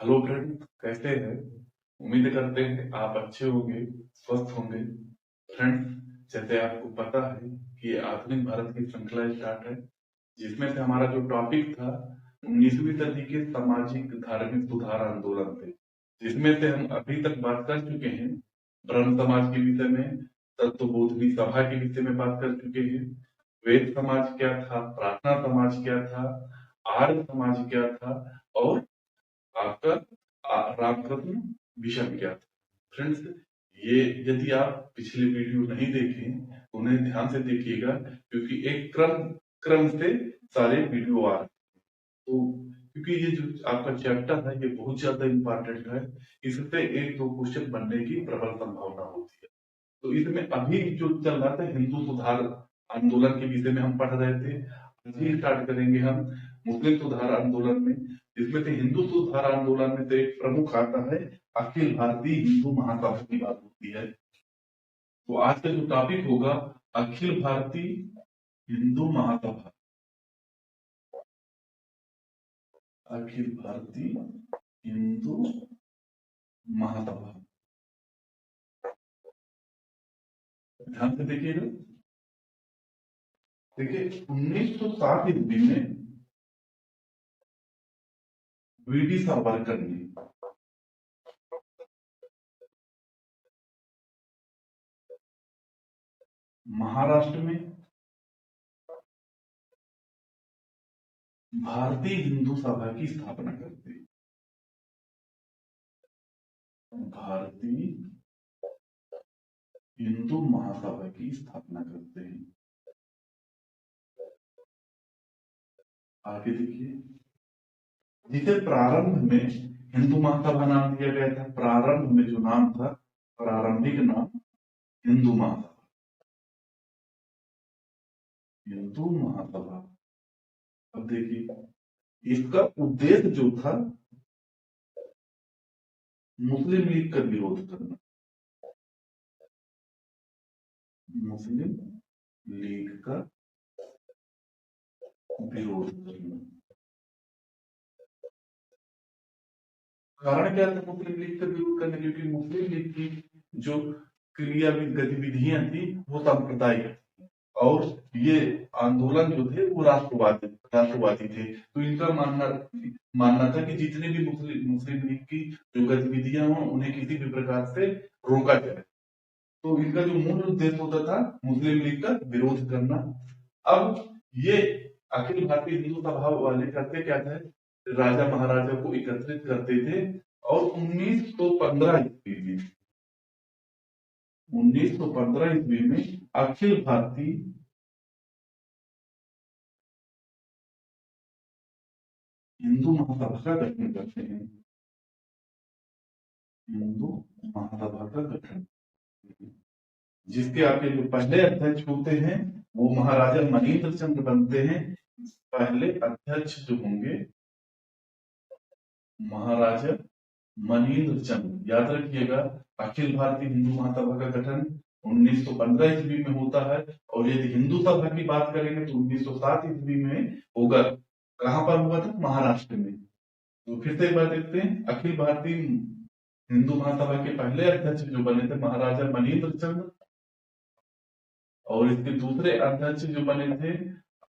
Hello friend, कैसे हैं? उम्मीद करते हैं आप अच्छे होंगे, स्वस्थ होंगे। फ्रेंड्स, जैसे आपको पता है कि आधुनिक भारत की श्रृंखला स्टार्ट है, जिसमें से हमारा जो टॉपिक था 19वीं सदी के सामाजिक धार्मिक सुधार आंदोलन थे, जिसमें से हम अभी तक बात कर चुके हैं ब्रह्म समाज के विषय में, तत्वबोधिनी सभा के विषय में बात कर चुके हैं, वेद समाज क्या था, प्रार्थना समाज क्या था, आर्य समाज क्या था, और आपका रामकृष्ण मिशन क्या था। फ्रेंड्स, ये यदि आप पिछले वीडियो नहीं देखे तो उन्हें ध्यान से देखिएगा, क्योंकि एक क्रम क्रम से सारे वीडियो आ रहे हैं। तो क्योंकि ये जो आपका चैप्टर है ये बहुत ज्यादा इंपॉर्टेंट है, इससे एक दो क्वेश्चन बनने की प्रबल संभावना होती है। तो इसमें अभी जो चल रहा था हिंदू सुधार आंदोलन के विषय में हम पढ़ रहे थे। अभी स्टार्ट करेंगे हम मुस्लिम सुधार आंदोलन में, जिसमें से हिंदू सुधार आंदोलन में से एक प्रमुख आता है अखिल भारतीय हिंदू महासभा की बात होती है। तो आज का जो टॉपिक होगा अखिल भारतीय हिंदू महासभा। अखिल भारतीय हिंदू महासभा, ध्यान से देखिएगा। देखिए 1907 ईस्वी में वीडी सावरकर ने महाराष्ट्र में भारतीय हिंदू सभा की स्थापना करते हैं। भारतीय हिंदू महासभा की स्थापना करते हैं। आगे देखिए, जिसे प्रारंभ में हिंदू महासभा नाम दिया गया था। प्रारंभ में जो नाम था, प्रारंभिक नाम हिंदू महासभा, हिंदू महासभा। अब देखिए, इसका उद्देश्य जो था मुस्लिम लीग का विरोध करना। मुस्लिम लीग का विरोध करना। कारण क्या था मुस्लिम लीग का विरोध करने? क्योंकि मुस्लिम लीग की जो क्रिया गतिविधियां थी वो सांप्रदायिक थी, और ये आंदोलन जो थे वो राष्ट्रवादी थे। तो इनका मानना मानना था कि जितने भी मुस्लिम लीग की जो गतिविधियां हो उन्हें किसी भी प्रकार से रोका जाए। तो इनका जो मूल उद्देश्य होता था मुस्लिम लीग का विरोध करना। अब ये अखिल भारतीय हिंदू सभा वाले करते क्या थे? राजा महाराजा को एकत्रित करते थे, और 1915 ईस्वी में अखिल भारतीय हिंदू महासभा का गठन करते हैं। हिंदू महासभा का गठन, जिसके आपके जो पहले अध्यक्ष होते हैं वो महाराजा मनीन्द्र चंद बनते हैं। पहले अध्यक्ष जो होंगे महाराजा मनीन्द्र चंद। याद रखिएगा, अखिल भारतीय हिंदू महासभा का गठन 1915 ईस्वी में होता है, और यदि हिंदू सभा की बात करेंगे तो 1907 ईस्वी में होगा। कहां पर हुआ था? महाराष्ट्र में। तो फिर से एक बार देखते हैं, अखिल भारतीय हिंदू महासभा के पहले अध्यक्ष जो बने थे महाराजा मनीन्द्र चंद, और इसके दूसरे अध्यक्ष जो बने थे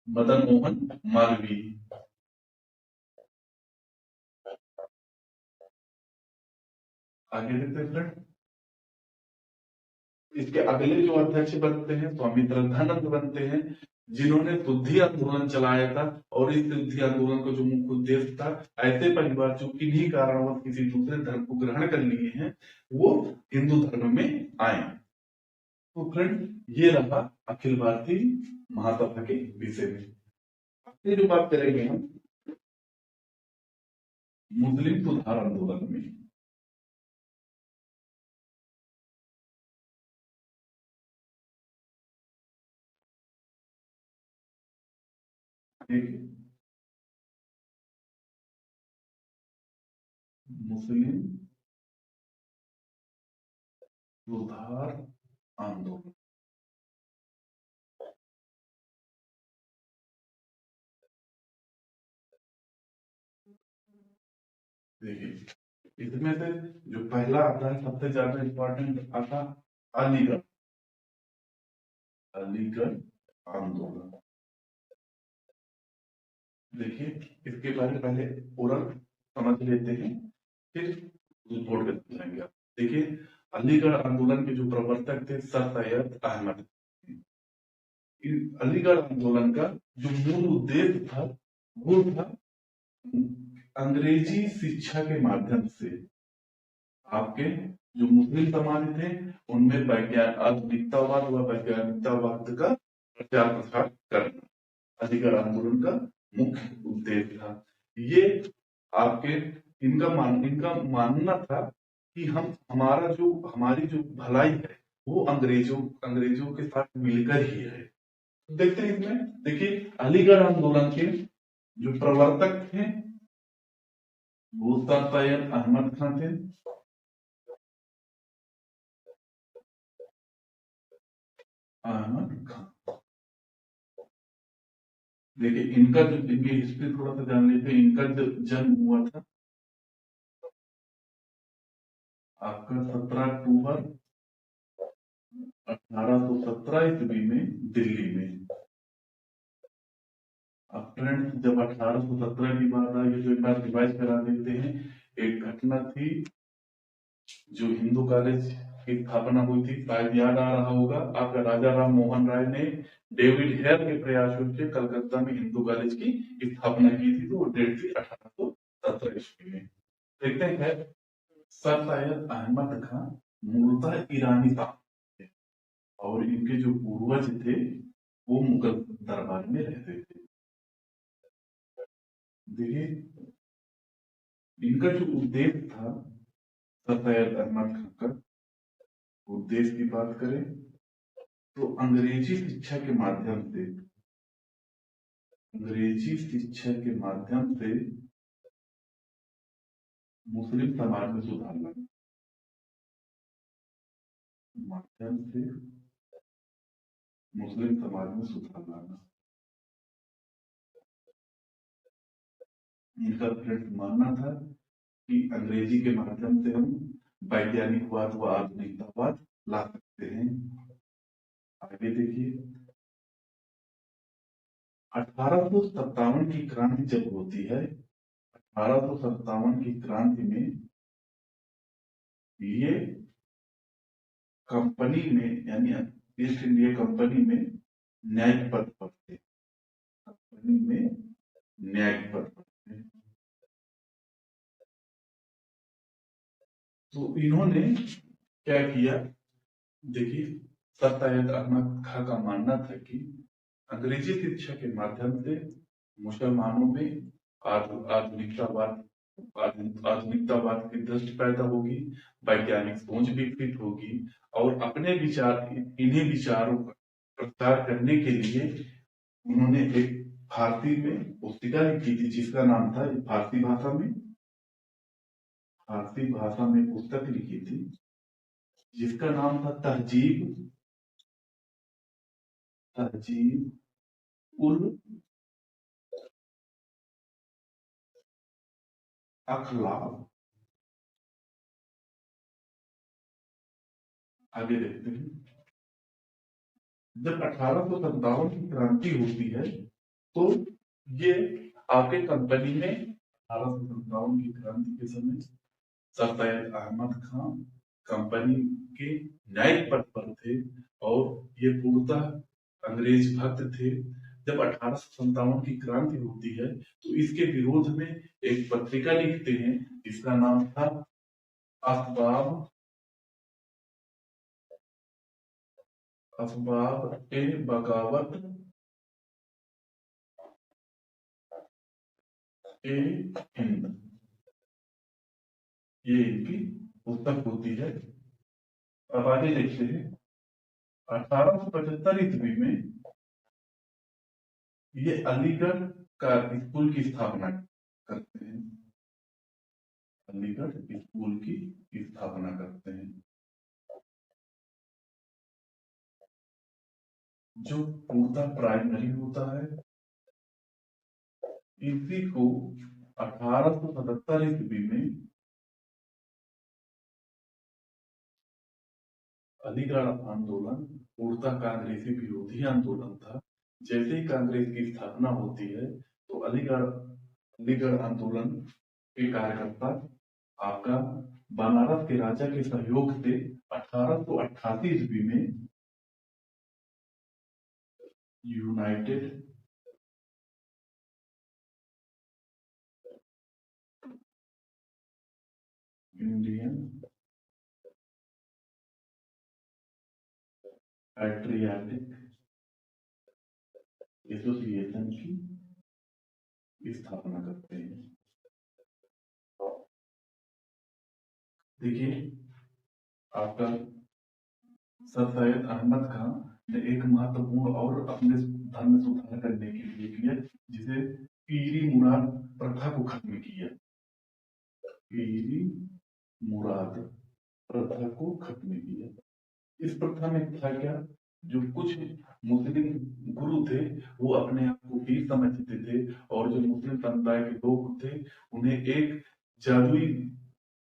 मदन मोहन मालवीय। आगे देखते हैं फ्रेंड, इसके अगले जो अध्यक्ष बनते हैं स्वामी श्रद्धानंद बनते हैं, जिन्होंने शुद्धि आंदोलन चलाया था। और इस शुद्धि आंदोलन का जो मुख्य उद्देश्य था, ऐसे परिवार जो किन्हीं कारणवश किसी दूसरे धर्म को ग्रहण कर लिए हैं वो हिंदू धर्म में आए। तो फ्रेंड, ये रहा अखिल भारतीय महासभा के विषय में। ये जो बात करेंगे हम मुस्लिम सुधार आंदोलन में। देखिए, मुस्लिम सुधार आंदोलन, देखिए इसमें से जो पहला आता है सबसे ज्यादा इंपॉर्टेंट आता अलीगढ़ अलीगढ़ आंदोलन। देखिए इसके बारे में पहले ओरल समझ लेते हैं, फिर बोर्ड करते जाएंगे आप। देखिए अलीगढ़ आंदोलन के जो प्रवर्तक थे सर सैयद अहमद। अलीगढ़ आंदोलन का जो मूल उद्देश्य था वो था अंग्रेजी शिक्षा के माध्यम से आपके जो मुस्लिम समाज थे उनमें आधुनिकतावाद व वैज्ञानिकतावाद का प्रचार प्रसार करना अलीगढ़ आंदोलन का मुख्य उद्देश्य था। ये आपके इनका मानना था कि हमारी जो भलाई है वो अंग्रेजों के साथ मिलकर ही है। देखते हैं इसमें, देखिए अलीगढ़ आंदोलन के जो प्रवर्तक थे वो सर सैयद अहमद खान थे। अहमद खान, देखिए इनकी हिस्ट्री थोड़ा सा जान लेते हैं। इनका जन्म हुआ था आपका 17 अक्टूबर 1817 ईस्वी में दिल्ली में। अब फ्रेंड्स जब 1817 की बात आई तो एक बार रिवाइज करा देते हैं। एक घटना थी जो हिंदू कॉलेज की स्थापना हुई थी, शायद याद आ रहा होगा आपका। राजा राम मोहन राय ने डेविड हेयर के प्रयासों से कलकत्ता में हिंदू कॉलेज की स्थापना की थी, तो वो डेट थी 1817 ईस्वी में। देखते हैं सर सैयद अहमद खान मूलतः ईरानी था और इनके जो पूर्वज थे वो मुगल दरबार में रहते थे। देखिए इनका जो उद्देश्य था सर सैयद अहमद खान का उद्देश्य की बात करें तो अंग्रेजी शिक्षा के माध्यम से मुस्लिम समाज में सुधार लाना। माध्यम से मुस्लिम समाज में सुधार लाना इनका फ्रेंड्स मानना था कि अंग्रेजी के माध्यम से हम वैज्ञानिकवाद व आधुनिकतावाद ला सकते हैं। आगे देखिए 1857 की क्रांति जब होती है, 1857 की क्रांति में ये कंपनी में यानी ईस्ट इंडिया कंपनी में न्यायिक पद पर थे। कंपनी में न्यायिक पद पर थे। तो इन्होंने क्या किया, देखिए सर सैयद अहमद खां का मानना था कि अंग्रेजी शिक्षा के माध्यम से मुसलमानों में आधुनिकतावाद आधुनिकतावाद की दृष्टि पैदा होगी, वैज्ञानिक सोच विकसित होगी और इन्हीं विचारों का प्रचार करने के लिए उन्होंने एक फारसी में पुस्तिका लिखी थी जिसका नाम था, फारसी भाषा में पुस्तक लिखी थी जिसका नाम था तहजीब उल अखलाक। आगे देखते हैं, जब 1857 की क्रांति होती है तो ये आपके कंपनी में 1857 की क्रांति के समय सर सैयद अहमद खान कंपनी के न्यायिक पद पर थे और ये पूर्णतः अंग्रेज भक्त थे। जब 1857 की क्रांति होती है तो इसके विरोध में एक पत्रिका लिखते हैं जिसका नाम था असबाब ए बगावत ए हिंद। ये इनकी पुस्तक होती है। अब आगे देखते हैं 1875 ईस्वी में ये अलीगढ़ का स्कूल की स्थापना करते हैं। अलीगढ़ स्कूल की स्थापना करते हैं जो पूर्णतः प्राइमरी होता है। इसी को 1877 ईस्वी में अलीगढ़ आंदोलन पूर्णतः कांग्रेसी विरोधी आंदोलन था। जैसे ही कांग्रेस की स्थापना होती है तो अलीगढ़ अलीगढ़ आंदोलन के कार्यकर्ता आपका बनारस के राजा के सहयोग से 1888 ईस्वी में यूनाइटेड इंडियन पैट्रियाटिक एसोसिएशन की स्थापना करते हैं। देखिए, आपका सर सैयद अहमद खान ने एक महत्वपूर्ण और अपने धर्म में सुधार करने के लिए किया, जिसे पीरी मुराद प्रथा को खत्म किया। पीरी मुराद प्रथा को खत्म किया। इस प्रथा में था क्या, जो कुछ मुस्लिम गुरु थे वो अपने आप को पीर समझते थे और जो मुस्लिम समुदाय के लोग थे उन्हें एक जादुई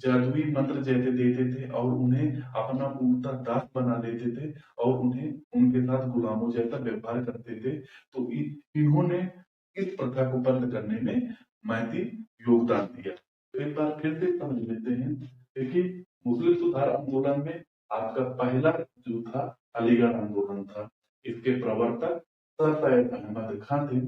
जादुई मंत्र जैसे देते थे और उन्हें अपना पूर्णतः दास बना देते थे और उन्हें उनके साथ गुलामों जैसा व्यवहार करते थे। तो इन्होंने इस प्रथा को बंद करने में महती योगदान दिया। तो एक बार फिर से समझ लेते हैं। देखिए, मुस्लिम सुधार आंदोलन में आपका पहला जो था अलीगढ़ आंदोलन था। इसके प्रवर्तक सर सैयद अहमद खान थे।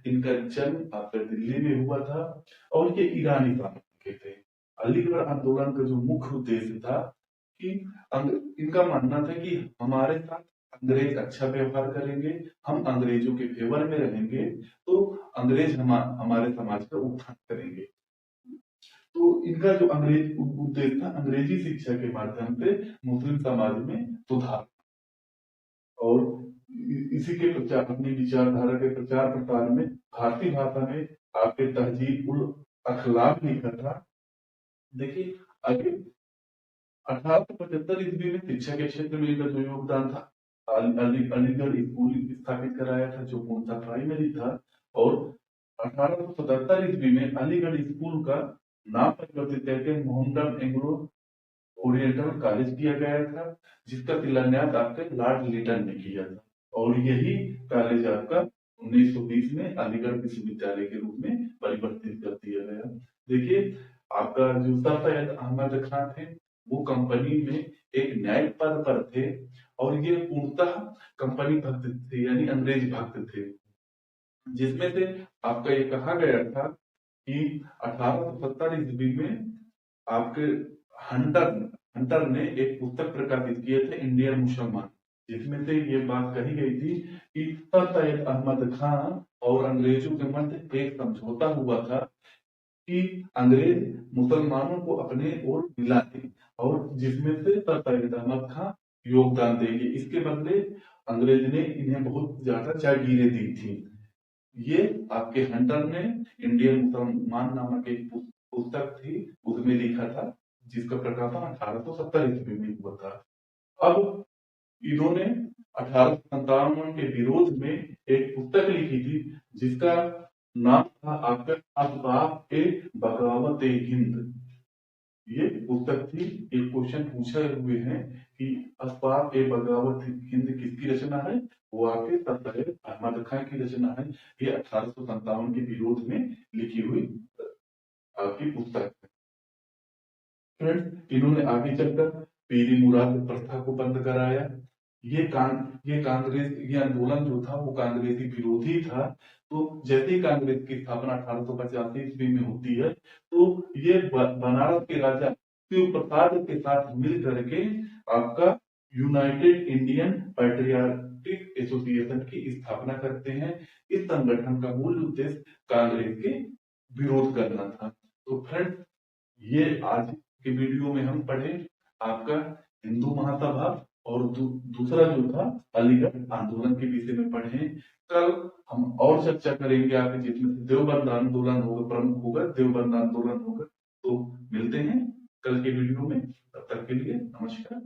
इनका जन्म आपका दिल्ली में हुआ था और ये ईरानी के थे। अलीगढ़ आंदोलन का जो मुख्य उद्देश्य था कि इनका मानना था कि हमारे साथ अंग्रेज अच्छा व्यवहार करेंगे, हम अंग्रेजों के फेवर में रहेंगे तो अंग्रेज हमारे समाज का उत्थान करेंगे। तो इनका जो अंग्रेज उद्देश्य था, अंग्रेजी शिक्षा के माध्यम से मुस्लिम समाज में सुधार और इसी के प्रचार, अपनी विचारधारा के प्रचार प्रसार में भारतीय भाषा में आपके तहजीब उल अखलाक लिखा था। देखिए, आगे 1875 ईस्वी में शिक्षा के क्षेत्र में इनका जो योगदान था, अलीगढ़ स्कूल स्थापित कराया था जो पूर्णतः प्राइमरी था और 1877 ईस्वी में अलीगढ़ स्कूल का नाम परिवर्तित करके मोहम्मदन एंग्लो ओरिएंटल कॉलेज किया गया था, जिसका शिलान्यास आपके लॉर्ड लिटन ने किया था और यही कॉलेज आपका 1920 में अलीगढ़ विश्वविद्यालय के रूप में परिवर्तित कर दिया गया। देखिए, आपका जो सर सैयद अहमद खान थे वो कंपनी में एक न्यायिक पद पर थे और ये पूर्णतः कंपनी भक्त थे, यानी अंग्रेज भक्त थे, जिसमें से आपका ये कहा गया था कि 1870 ईस्वी में आपके हंटर ने एक पुस्तक प्रकाशित किए थे, इंडियन मुसलमान, जिसमें से ये बात कही गई थी कि सर सैयद अहमद खान और अंग्रेजों के मध्य एक समझौता हुआ था कि अंग्रेज मुसलमानों को अपने ओर मिलाते और जिसमें से सर सैयद अहमद खान योगदान देंगे। इसके बदले अंग्रेज ने इन्हें बहुत ज्यादा जागीरें दी थी। ये आपके हंटर ने इंडियन मुसलमान नामक एक पुस्तक थी, उसमें लिखा था, जिसका प्रकाशन 1870 ईस्वी में हुआ था। अब इन्होंने 1857 के विरोध में एक पुस्तक लिखी थी जिसका नाम था आपका असबाब ए बगावत हिंद। ये पुस्तक थी। एक क्वेश्चन पूछे हुए हैं कि असबाब ए बगावत हिंद किसकी रचना है, वो आपके सर सैयद अहमद खान की रचना है। ये 1857 के विरोध में लिखी हुई आपकी पुस्तक है। फ्रेंड्स, इन्होंने आगे चलकर पीरी मुराद प्रथा को बंद कराया। ये आंदोलन जो था वो कांग्रेसी विरोधी था। तो जैसे ही कांग्रेस की स्थापना 1885 ईस्वी में होती है तो ये बनारस के राजा शिव प्रसाद के साथ मिल करके आपका यूनाइटेड इंडियन पैट्रियाटिक एसोसिएशन की स्थापना करते हैं। इस संगठन का मूल उद्देश्य कांग्रेस के विरोध करना था। तो फ्रेंड्स, ये आज के वीडियो में हम पढ़े आपका हिंदू महासभा और दूसरा जो था अलीगढ़ आंदोलन के विषय में पढ़े। कल हम और चर्चा करेंगे आगे, जिसमें देवबंद आंदोलन होगा, प्रमुख होगा देवबंद आंदोलन होगा। तो मिलते हैं कल के वीडियो में, तब तक के लिए नमस्कार।